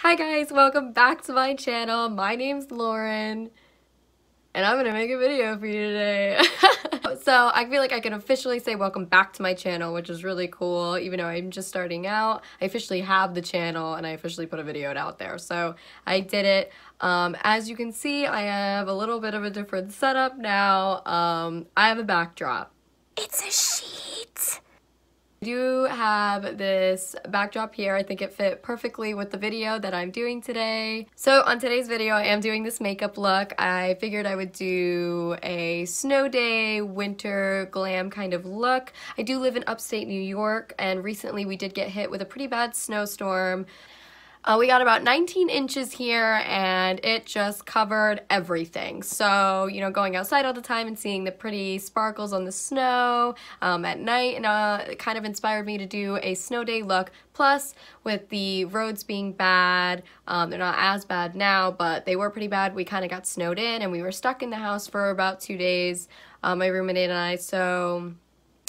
Hi guys, welcome back to my channel. My name's Lauren and I'm gonna make a video for you today. So I feel like I can officially say welcome back to my channel, which is really cool. Even though I'm just starting out, I officially have the channel and I officially put a video out there. So I did it. As you can see, I have a little bit of a different setup now. I have a backdrop. It's a sheet. I do have this backdrop here. I think it fit perfectly with the video that I'm doing today. So on today's video, I am doing this makeup look. I figured I would do a snow day, winter, glam kind of look. I do live in upstate New York, and recently we did get hit with a pretty bad snowstorm. We got about 19 inches here and it just covered everything. So, you know, going outside all the time and seeing the pretty sparkles on the snow at night, and it kind of inspired me to do a snow day look. Plus, with the roads being bad, they're not as bad now, but they were pretty bad. We kind of got snowed in and we were stuck in the house for about 2 days, my roommate and I. So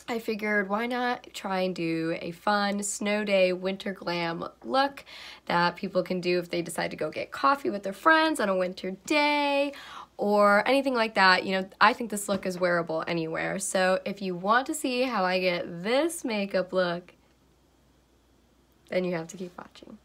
I figured why not try and do a fun snow day winter glam look that people can do if they decide to go get coffee with their friends on a winter day or anything like that. You know, I think this look is wearable anywhere. So if you want to see how I get this makeup look, then you have to keep watching.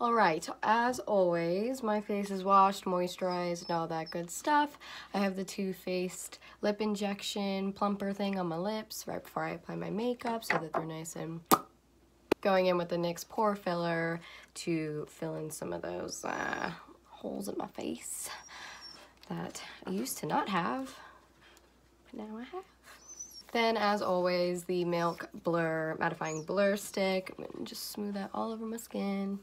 Alright, as always, my face is washed, moisturized, and all that good stuff. I have the Too Faced lip injection plumper thing on my lips right before I apply my makeup so that they're nice, and going in with the NYX Pore-Filler to fill in some of those holes in my face that I used to not have, but now I have. Then, as always, the Milk Blur Mattifying Blur Stick. I'm gonna just smooth that all over my skin.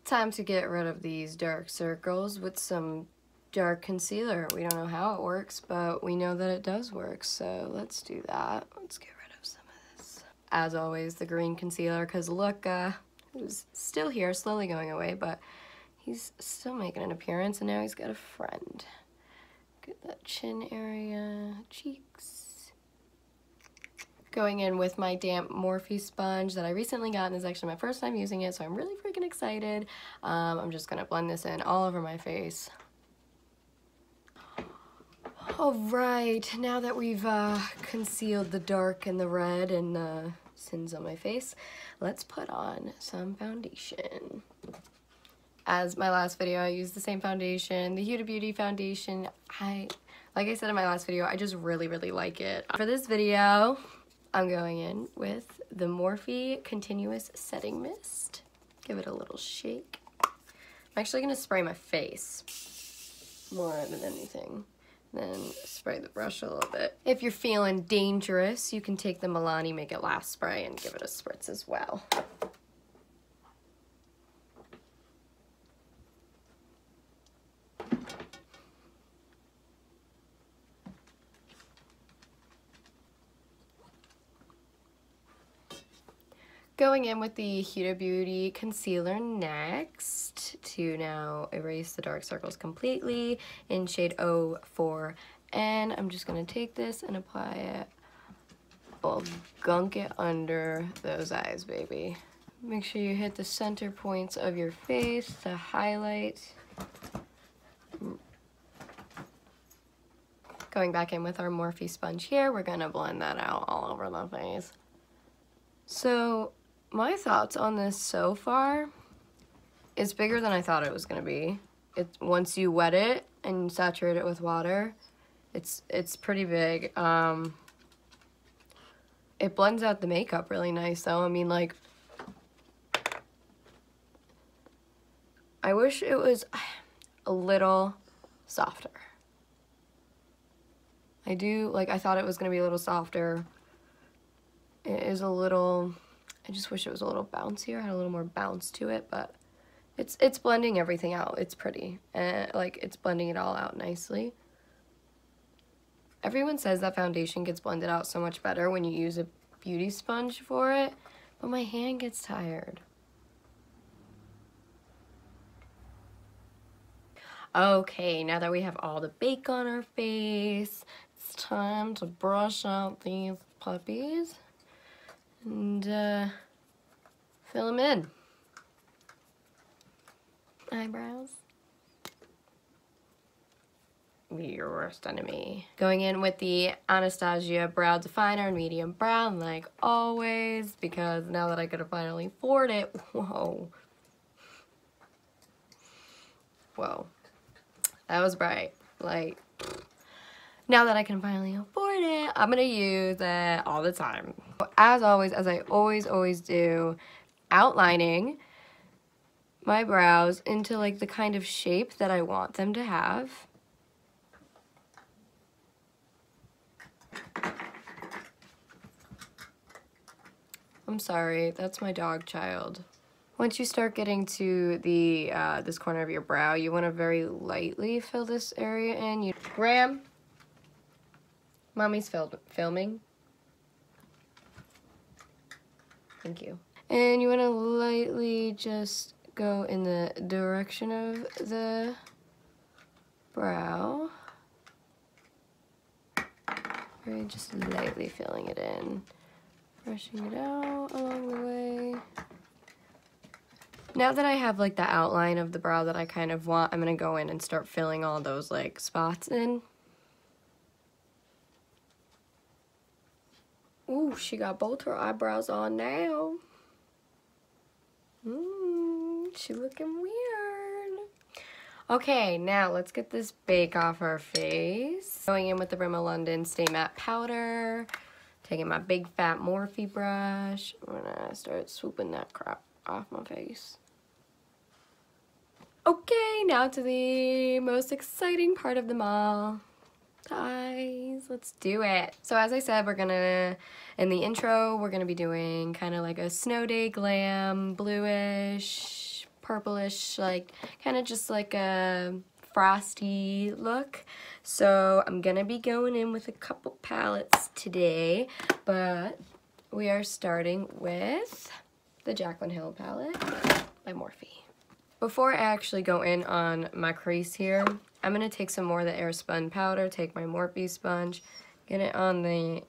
Time to get rid of these dark circles with some dark concealer. We don't know how it works, but we know that it does work, so let's do that. Let's get rid of some of this. As always, the green concealer, because look, who's still here, slowly going away, but he's still making an appearance, and now he's got a friend. Get that chin area, cheeks. Going in with my damp Morphe sponge that I recently got, and is actually my first time using it, so I'm really freaking excited. I'm just gonna blend this in all over my face. Alright, now that we've concealed the dark and the red and the sins on my face, let's put on some foundation. As my last video, I used the same foundation, the Huda Beauty foundation. Like I said in my last video, I just really like it. For this video, I'm going in with the Morphe Continuous Setting Mist. Give it a little shake. I'm actually going to spray my face more than anything. Then spray the brush a little bit. If you're feeling dangerous, you can take the Milani Make It Last spray and give it a spritz as well. Going in with the Huda Beauty Concealer next to now erase the dark circles completely in shade 04. And I'm just going to take this and apply it. I'll gunk it under those eyes, baby. Make sure you hit the center points of your face to highlight. Going back in with our Morphe sponge here, we're going to blend that out all over the face. So my thoughts on this so far, it's bigger than I thought it was going to be. Once you wet it and saturate it with water, it's pretty big. It blends out the makeup really nice though. I mean, like, I wish it was a little softer. I thought it was going to be a little softer. It is a little, I just wish it was a little bouncier, had a little more bounce to it, but it's blending everything out. It's pretty, and like, it's blending it all out nicely. Everyone says that foundation gets blended out so much better when you use a beauty sponge for it, but my hand gets tired. Okay, now that we have all the bake on our face, it's time to brush out these puppies and fill them in. Eyebrows. Your worst enemy. Going in with the Anastasia Brow Definer in medium brown, like always, because now that I could finally afford it, whoa. Whoa. That was bright. Like, now that I can finally afford it, I'm gonna use it all the time. As always, as I always do, outlining my brows into like the kind of shape that I want them to have. I'm sorry, that's my dog child. Once you start getting to the this corner of your brow, you want to very lightly fill this area in. Graham, mommy's filming. Thank you. And you want to lightly just go in the direction of the brow. Very just lightly filling it in. Brushing it out along the way. Now that I have like the outline of the brow that I kind of want, I'm gonna go in and start filling all those like spots in. Ooh, she got both her eyebrows on now. She looking weird. Okay, now let's get this bake off our face. Going in with the Rimmel London Stay Matte Powder. Taking my big fat Morphe brush. I'm gonna start swooping that crap off my face. Okay, now to the most exciting part of them all. The eyes. Let's do it. So as I said, we're gonna, in the intro, we're gonna be doing kind of like a snow day glam, bluish, purplish, like kind of just like a frosty look. So I'm gonna be going in with a couple palettes today, but we are starting with the Jaclyn Hill palette by Morphe. Before I actually go in on my crease here, I'm gonna take some more of the Air Spun powder, take my Morphe sponge, get it on the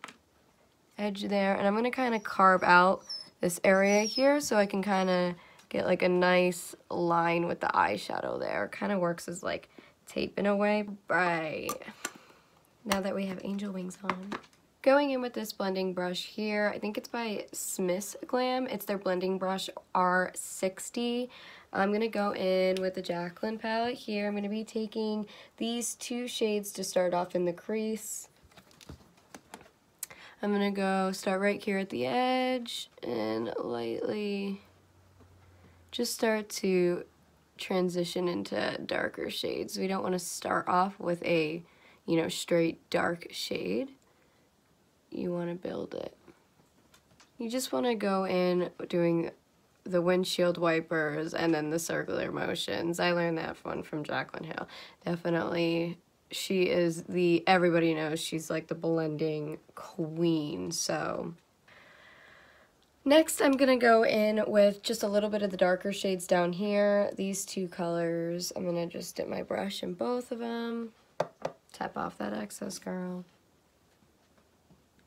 edge there, and I'm gonna kind of carve out this area here so I can kind of get like a nice line with the eyeshadow there. Kind of works as like tape in a way. Right. Now that we have angel wings on. Going in with this blending brush here, I think it's by Smith's Glam. It's their blending brush R60. I'm going to go in with the Jaclyn palette here. I'm going to be taking these two shades to start off in the crease. I'm going to go start right here at the edge and lightly just start to transition into darker shades. We don't want to start off with a, you know, straight dark shade. You want to build it. You just want to go in doing the windshield wipers and then the circular motions. I learned that one from Jaclyn Hill. Definitely, she is the, everybody knows she's like the blending queen, so. Next, I'm gonna go in with just a little bit of the darker shades down here. These two colors, I'm gonna just dip my brush in both of them. Tap off that excess, girl.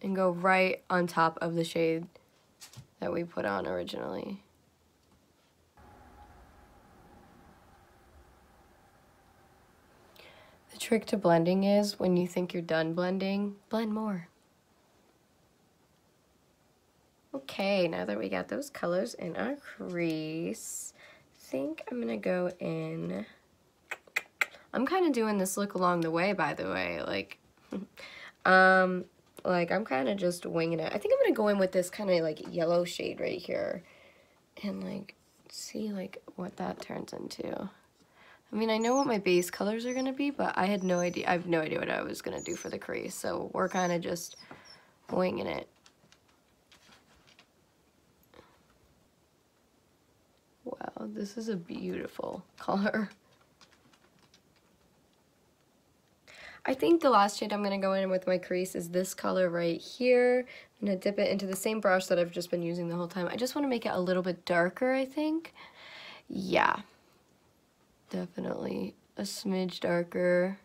And go right on top of the shade that we put on originally. The trick to blending is when you think you're done blending, blend more. Okay, now that we got those colors in our crease, I think I'm gonna go in. I'm kind of doing this look along the way, by the way, like, like I'm kind of just winging it. I think I'm gonna go in with this kind of like yellow shade right here, and like see like what that turns into. I mean, I know what my base colors are gonna be, but I had no idea. I have no idea what I was gonna do for the crease, so we're kind of just winging it. Wow, this is a beautiful color. I think the last shade I'm going to go in with my crease is this color right here. I'm going to dip it into the same brush that I've just been using the whole time. I just want to make it a little bit darker, I think. Yeah, definitely a smidge darker.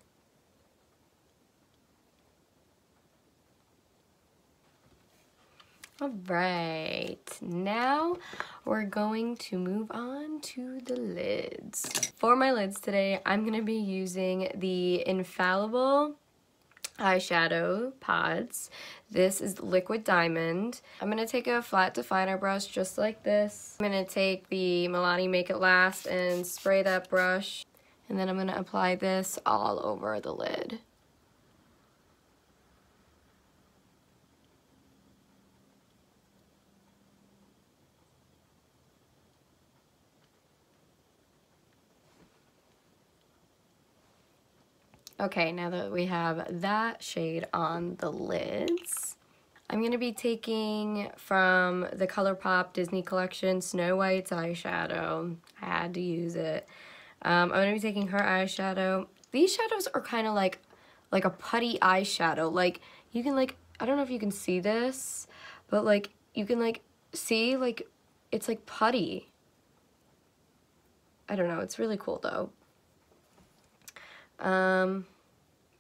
Alright, now we're going to move on to the lids. For my lids today, I'm going to be using the Infallible eyeshadow pods. This is Liquid Diamond. I'm going to take a flat definer brush just like this. I'm going to take the Milani Make It Last and spray that brush. And then I'm going to apply this all over the lid. Okay, now that we have that shade on the lids, I'm going to be taking from the ColourPop Disney Collection Snow White's eyeshadow. I had to use it. I'm going to be taking her eyeshadow. These shadows are kind of like a putty eyeshadow. Like, you can like, I don't know if you can see this, but like, you can like see like, it's like putty. I don't know, it's really cool though.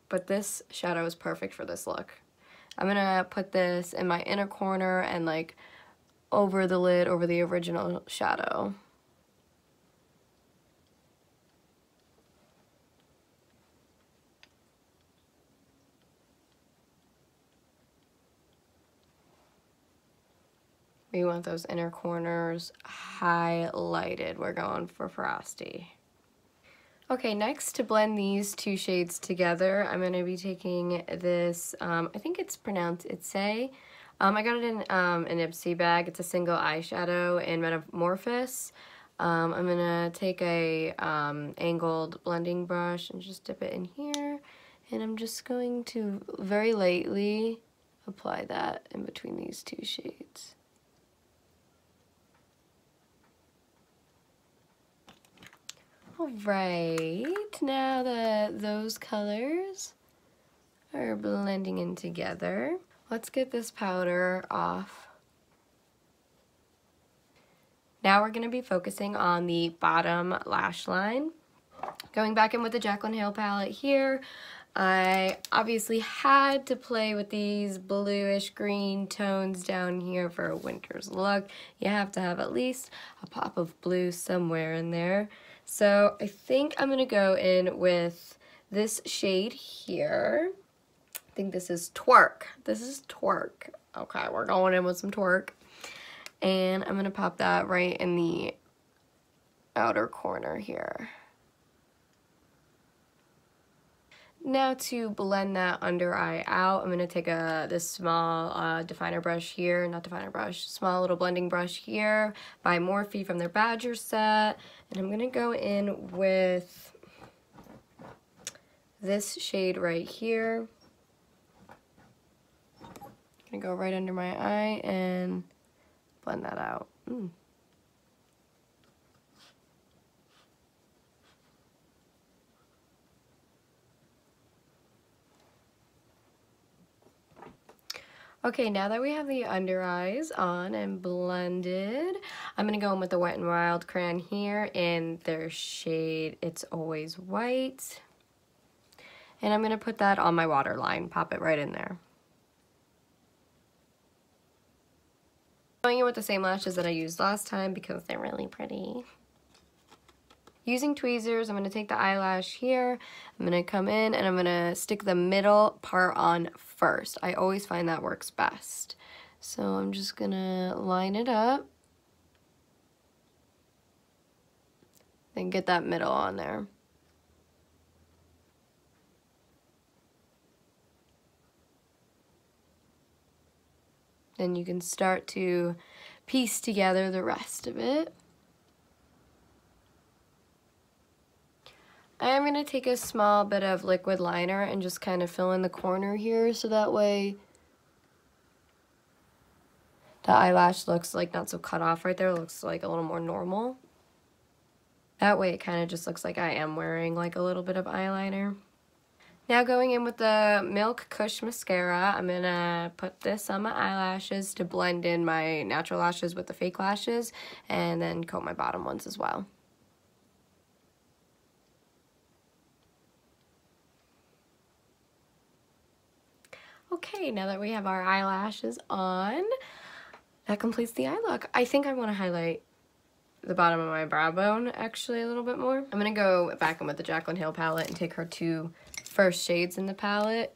But this shadow is perfect for this look. I'm gonna put this in my inner corner and like over the lid, over the original shadow. We want those inner corners highlighted. We're going for Frosty. Okay, next to blend these two shades together, I'm going to be taking this, I think it's pronounced Itsei. I got it in an Ipsy bag. It's a single eyeshadow in Metamorphosis. I'm going to take a angled blending brush and just dip it in here. And I'm just going to very lightly apply that in between these two shades. Alright, now that those colors are blending in together, let's get this powder off. Now we're going to be focusing on the bottom lash line. Going back in with the Jaclyn Hill palette here, I obviously had to play with these bluish green tones down here for a winter's look. You have to have at least a pop of blue somewhere in there. So I think I'm going to go in with this shade here. I think this is Twerk. This is Twerk. Okay, we're going in with some Twerk. And I'm going to pop that right in the outer corner here. Now to blend that under eye out, I'm going to take this small definer brush here, not definer brush, small little blending brush here by Morphe from their Badger set. And I'm going to go in with this shade right here. I'm going to go right under my eye and blend that out. Okay, now that we have the under eyes on and blended, I'm going to go in with the Wet n Wild crayon here in their shade It's Always White. And I'm going to put that on my waterline, pop it right in there. Going in with the same lashes that I used last time because they're really pretty. Using tweezers, I'm going to take the eyelash here, I'm going to come in and I'm going to stick the middle part on first. I always find that works best. So I'm just going to line it up. Then get that middle on there. Then you can start to piece together the rest of it. I am going to take a small bit of liquid liner and just kind of fill in the corner here so that way the eyelash looks like not so cut off right there, it looks like a little more normal. That way it kind of just looks like I am wearing like a little bit of eyeliner. Now going in with the Milk Kush Mascara, I'm going to put this on my eyelashes to blend in my natural lashes with the fake lashes and then coat my bottom ones as well. Okay, now that we have our eyelashes on, that completes the eye look. I think I want to highlight the bottom of my brow bone actually a little bit more. I'm gonna go back in with the Jaclyn Hill palette and take her 2 first shades in the palette.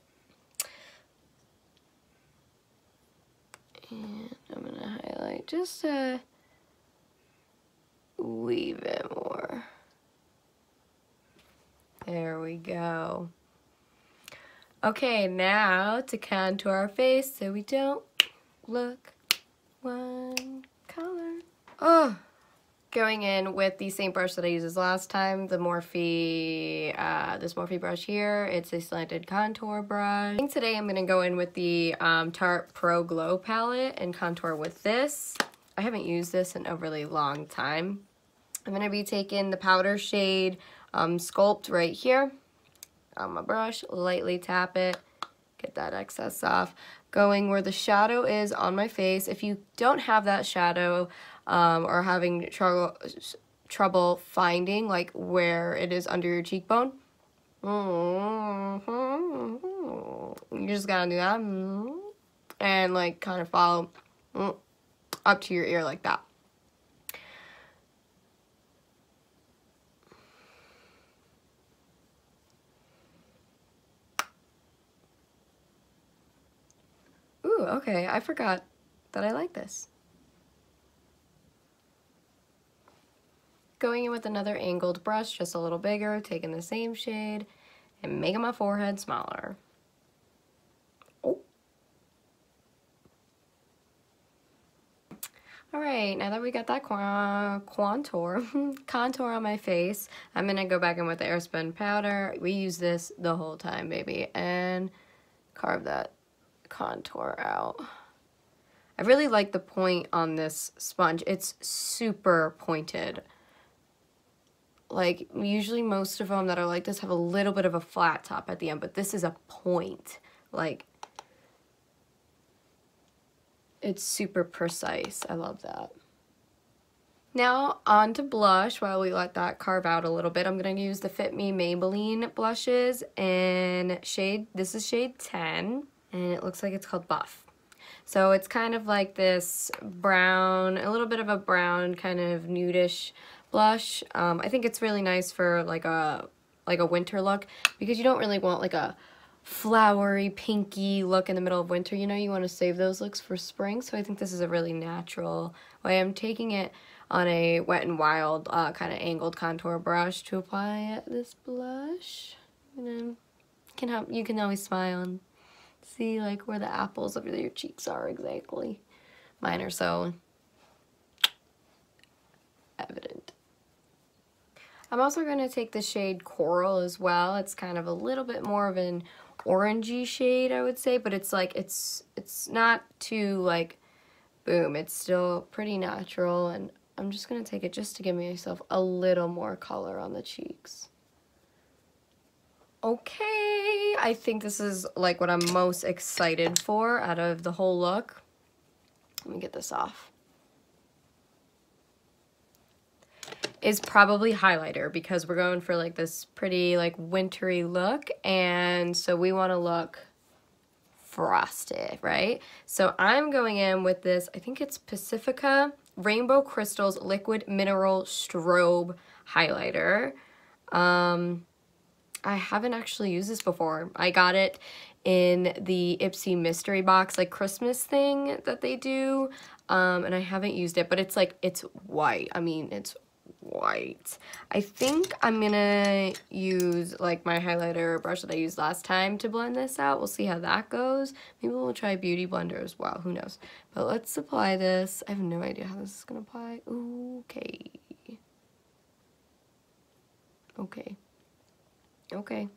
And I'm gonna highlight just a wee bit more. There we go. Okay, now to contour our face so we don't look one color. Oh, going in with the same brush that I used as last time, the Morphe, this Morphe brush here. It's a slanted contour brush. I think today I'm gonna go in with the Tarte Pro Glow palette and contour with this. I haven't used this in a really long time. I'm gonna be taking the powder shade Sculpt right here on my brush, lightly tap it, get that excess off. Going where the shadow is on my face. If you don't have that shadow or having trouble finding like where it is under your cheekbone, you just gotta do that and like kind of follow up to your ear like that. Ooh, okay, I forgot that I like this. Going in with another angled brush, just a little bigger, taking the same shade and making my forehead smaller. Oh. Alright, now that we got that contour on my face, I'm gonna go back in with the Spun powder. We use this the whole time, baby, and carve that contour out. I really like the point on this sponge. It's super pointed. Like, usually most of them that are like this have a little bit of a flat top at the end, but this is a point. Like, it's super precise. I love that. Now, on to blush. While we let that carve out a little bit, I'm going to use the Fit Me Maybelline blushes in shade, this is shade 10. And it looks like it's called Buff. So it's kind of like this brown, a little bit of a brown kind of nudish blush. I think it's really nice for like a winter look because you don't really want like a flowery, pinky look in the middle of winter. You know, you want to save those looks for spring. So I think this is a really natural way. I'm taking it on a Wet n Wild kind of angled contour brush to apply this blush. And you can always smile and see like where the apples of your cheeks are exactly. Mine are so evident. I'm also going to take the shade Coral as well. It's kind of a little bit more of an orangey shade, I would say, but it's like it's not too like boom. It's still pretty natural, and I'm just going to take it just to give myself a little more color on the cheeks. Okay, I think this is like what I'm most excited for out of the whole look. Let me get this off. Is probably highlighter because we're going for like this pretty like wintry look, and so we want to look frosty, right? So I'm going in with this, I think it's Pacifica Rainbow Crystals Liquid Mineral Strobe Highlighter. I haven't actually used this before. I got it in the Ipsy mystery box, like Christmas thing that they do, and I haven't used it, but it's like, it's white. I mean, it's white. I think I'm gonna use like my highlighter brush that I used last time to blend this out. We'll see how that goes. Maybe we'll try Beauty Blender as well, who knows. But let's apply this. I have no idea how this is gonna apply. Okay. Okay. Okay.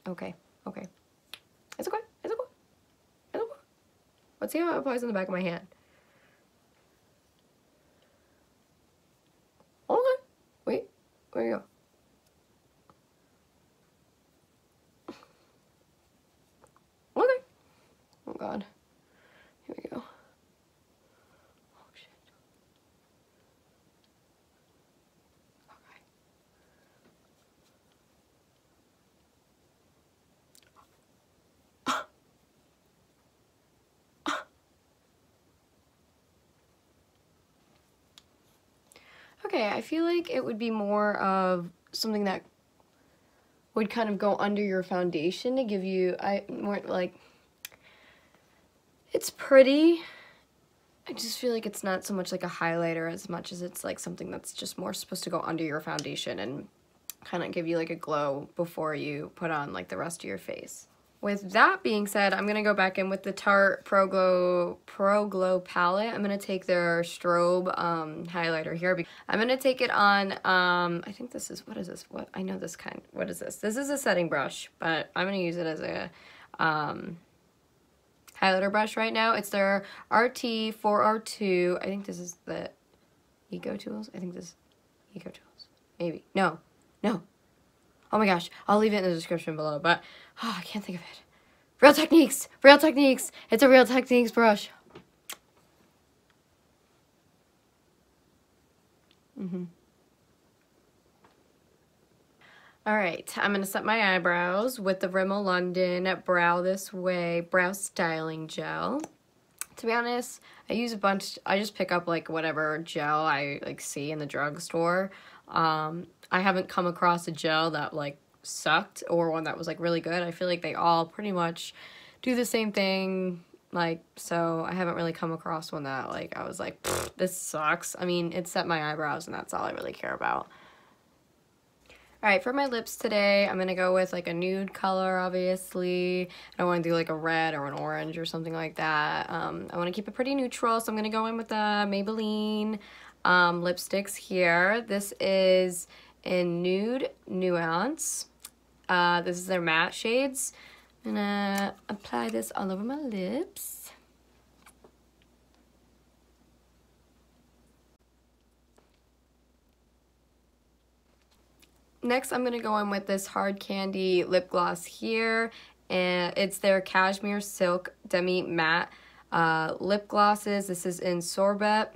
Okay. Okay. It's okay. It's okay. It's okay. Let's see how it applies on the back of my hand. Okay. Wait. Where you go? Okay. Oh God. Here we go. Oh shit. Okay, I feel like it would be more of something that would kind of go under your foundation to give you, more like, it's pretty. I just feel like it's not so much like a highlighter as much as it's like something that's just more supposed to go under your foundation and kind of give you like a glow before you put on like the rest of your face. With that being said, I'm going to go back in with the Tarte Pro Glow palette. I'm going to take their strobe highlighter here. I'm going to take it on, I think this is, what is this? What? I know this kind. What is this? This is a setting brush, but I'm going to use it as a highlighter brush right now. It's their RT4R2. I think this is the Eco Tools. I think this is Eco Tools. Maybe. No. Oh my gosh. I'll leave it in the description below, but I can't think of it. Real Techniques! Real Techniques! It's a Real Techniques brush. Alright, I'm going to set my eyebrows with the Rimmel London Brow This Way Brow Styling Gel. To be honest, I use a bunch, I just pick up like whatever gel I like see in the drugstore. I haven't come across a gel that like sucked or one that was like really good. I feel like they all pretty much do the same thing, like, so I haven't really come across one that like I was like, this sucks. I mean, it set my eyebrows and that's all I really care about. Alright, for my lips today, I'm going to go with like a nude color, obviously. I don't want to do like a red or an orange or something like that. I want to keep it pretty neutral, so I'm going to go in with the Maybelline lipsticks here. This is in Nude Nuance. This is their matte shades. I'm going to apply this all over my lips. Next, I'm going to go in with this Hard Candy lip gloss here, and it's their Cashmere Silk Demi Matte lip glosses. This is in Sorbet.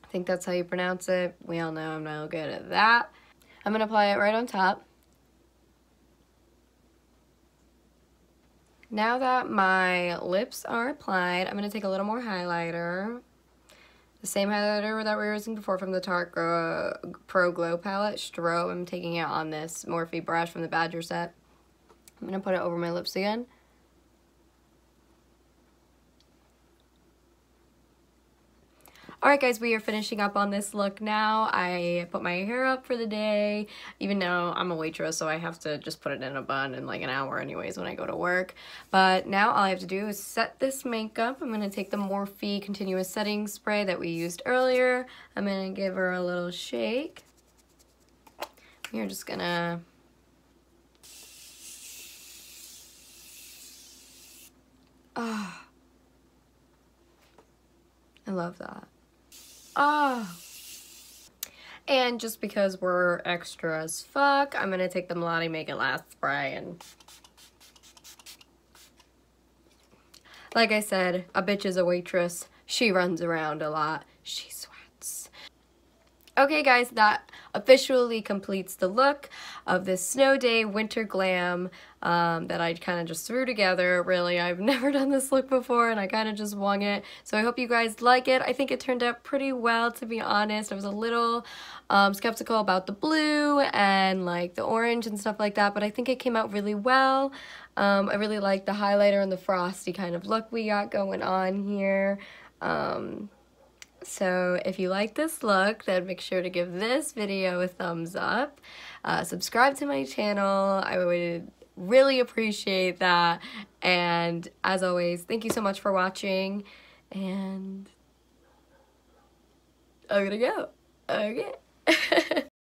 I think that's how you pronounce it. We all know I'm no good at that. I'm going to apply it right on top. Now that my lips are applied, I'm going to take a little more highlighter. The same highlighter that we were using before from the Tarte Pro Glow palette, Strobe. I'm taking it on this Morphe brush from the Badger set. I'm going to put it over my lips again. Alright guys, we are finishing up on this look now. I put my hair up for the day, even though I'm a waitress, so I have to just put it in a bun in like an hour anyways when I go to work. But now all I have to do is set this makeup. I'm going to take the Morphe Continuous Setting Spray that we used earlier. I'm going to give her a little shake. We're just going to... Ah, I love that. Oh. And just because we're extra as fuck, I'm gonna take the Melody Make It Last spray and... Like I said, a bitch is a waitress. She runs around a lot. She sweats. Okay guys, that officially completes the look of this snow day winter glam that I kind of just threw together. Really, I've never done this look before and I kind of just wung it. So I hope you guys like it. I think it turned out pretty well, to be honest. I was a little skeptical about the blue and like the orange and stuff like that, but I think it came out really well. I really like the highlighter and the frosty kind of look we got going on here. So if you like this look, then make sure to give this video a thumbs up. Subscribe to my channel. I would really appreciate that. And as always, thank you so much for watching. And I'm gonna go. Okay.